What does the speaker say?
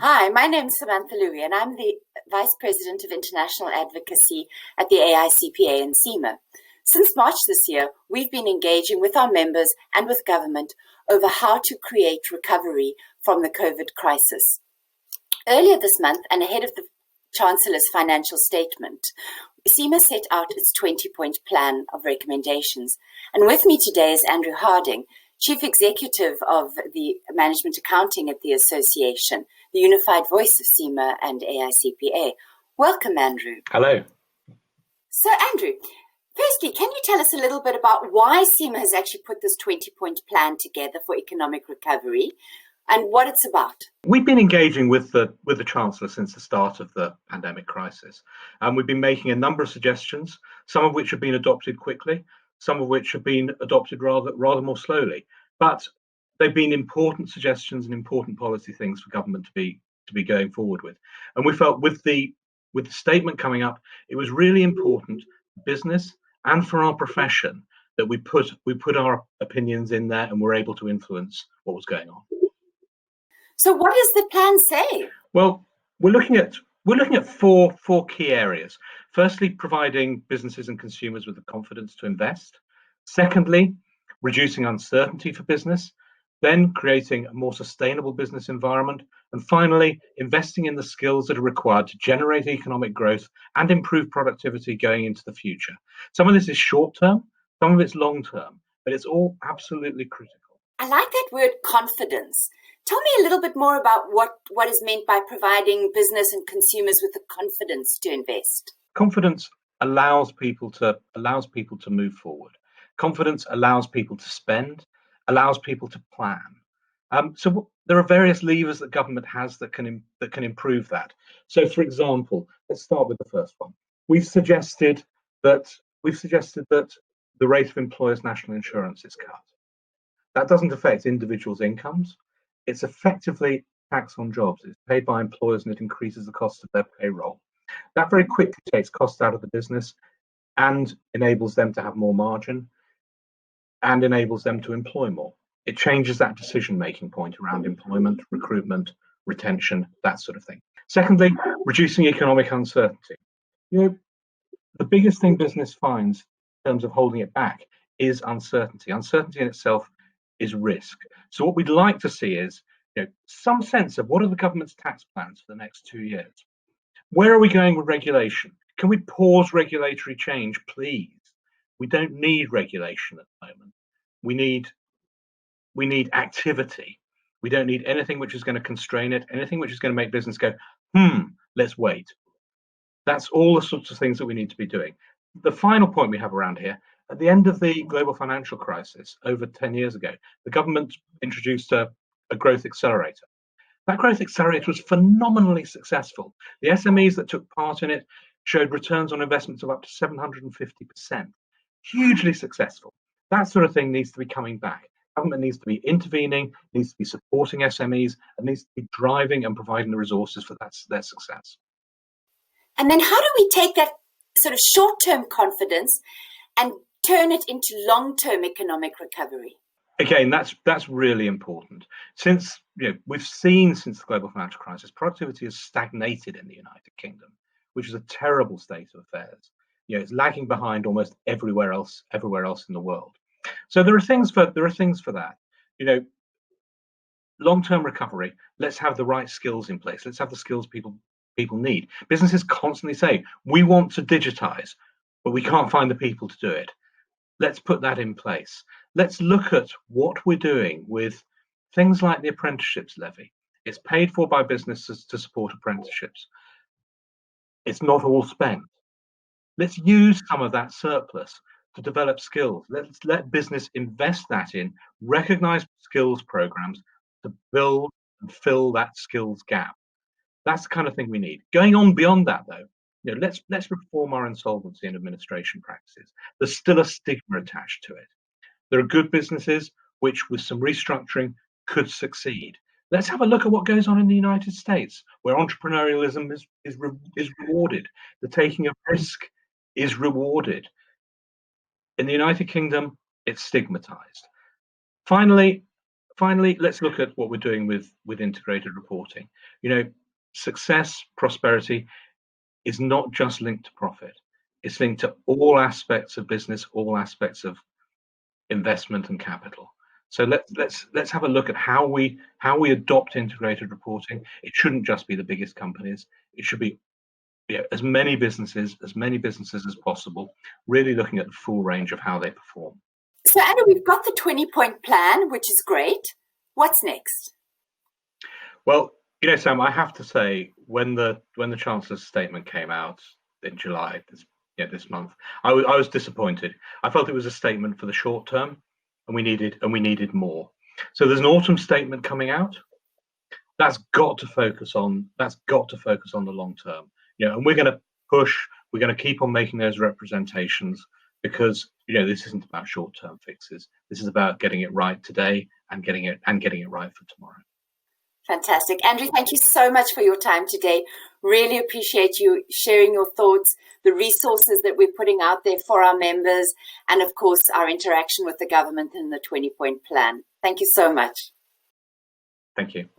Hi, my name's Samantha and I'm the Vice President of International Advocacy at the AICPA and CIMA. Since March this year, we've been engaging with our members and with government over how to create recovery from the COVID crisis. Earlier this month, and ahead of the Chancellor's financial statement, CIMA set out its 20-point plan of recommendations. And with me today is Andrew Harding, Chief Executive of the Management Accounting at the Association, the unified voice of CIMA and AICPA. Welcome, Andrew. Hello. So, Andrew, firstly, can you tell us a little bit about why CIMA has actually put this 20-point plan together for economic recovery and what it's about? We've been engaging with the Chancellor since the start of the pandemic crisis, and we've been making a number of suggestions, some of which have been adopted quickly, some of which have been adopted rather more slowly. But they've been important suggestions and important policy things for government to be going forward with. And we felt with the statement coming up, it was really important for business and for our profession that we put our opinions in there and were able to influence what was going on. So what does the plan say? Well, we're looking at four key areas. Firstly, providing businesses and consumers with the confidence to invest. Secondly, reducing uncertainty for business. Then creating a more sustainable business environment. And finally, investing in the skills that are required to generate economic growth and improve productivity going into the future. Some of this is short term, some of it's long term, but it's all absolutely critical. I like that word confidence. Tell me a little bit more about what is meant by providing business and consumers with the confidence to invest. Confidence allows people to move forward. Confidence allows people to spend, allows people to plan. So there are various levers that government has that can improve that. So, for example, let's start with the first one. We've suggested that the rate of employers' national insurance is cut. That doesn't affect individuals' incomes. It's effectively tax on jobs. It's paid by employers and it increases the cost of their payroll. That very quickly takes costs out of the business and enables them to have more margin and enables them to employ more. It changes that decision-making point around employment, recruitment, retention, that sort of thing. Secondly, reducing economic uncertainty. The biggest thing business finds in terms of holding it back is uncertainty. Uncertainty in itself is risk. So what we'd like to see is some sense of what are the government's tax plans for the next 2 years. Where are we going with regulation? Can we pause regulatory change, please? We don't need regulation at the moment. We need activity. We don't need anything which is going to constrain it, anything which is going to make business go, let's wait. That's all the sorts of things that we need to be doing. The final point we have around here, at the end of the global financial crisis, over 10 years ago, the government introduced a growth accelerator. That growth accelerator was phenomenally successful. The SMEs that took part in it showed returns on investments of up to 750%. Hugely successful. That sort of thing needs to be coming back. Government needs to be intervening, needs to be supporting SMEs, and needs to be driving and providing the resources for their success. And then how do we take that sort of short-term confidence and turn it into long-term economic recovery? Again, that's really important. Since we've seen since the global financial crisis, productivity has stagnated in the United Kingdom, which is a terrible state of affairs. It's lagging behind almost everywhere else in the world. So there are things for that. Long-term recovery. Let's have the right skills in place. Let's have the skills people need. Businesses constantly say we want to digitize, but we can't find the people to do it. Let's put that in place. Let's look at what we're doing with things like the apprenticeships levy. It's paid for by businesses to support apprenticeships. It's not all spent. Let's use some of that surplus to develop skills. Let's let business invest that in recognized skills programs to build and fill that skills gap. That's the kind of thing we need. Going on beyond that, though, let's reform our insolvency and administration practices. There's still a stigma attached to it. There are good businesses which, with some restructuring, could succeed. Let's have a look at what goes on in the United States, where entrepreneurialism is rewarded. The taking of risk is rewarded. In the United Kingdom, it's stigmatized. Finally, finally, let's look at what we're doing with integrated reporting. Success, prosperity is not just linked to profit. It's linked to all aspects of business, all aspects of investment and capital. So let's have a look at how we adopt integrated reporting. It shouldn't just be the biggest companies. It should be as many businesses as possible, really looking at the full range of how they perform. So Anna, we've got the 20-point plan, which is great. What's next? Well, Sam, I have to say, when the Chancellor's statement came out in July this month, I was disappointed. I felt it was a statement for the short term, and we needed more. So there's an autumn statement coming out. That's got to focus on the long term. And we're going to push. We're going to keep on making those representations, because this isn't about short-term fixes. This is about getting it right today and getting it right for tomorrow. Fantastic. Andrew, thank you so much for your time today. Really appreciate you sharing your thoughts, the resources that we're putting out there for our members, and of course, our interaction with the government and the 20-point plan. Thank you so much. Thank you.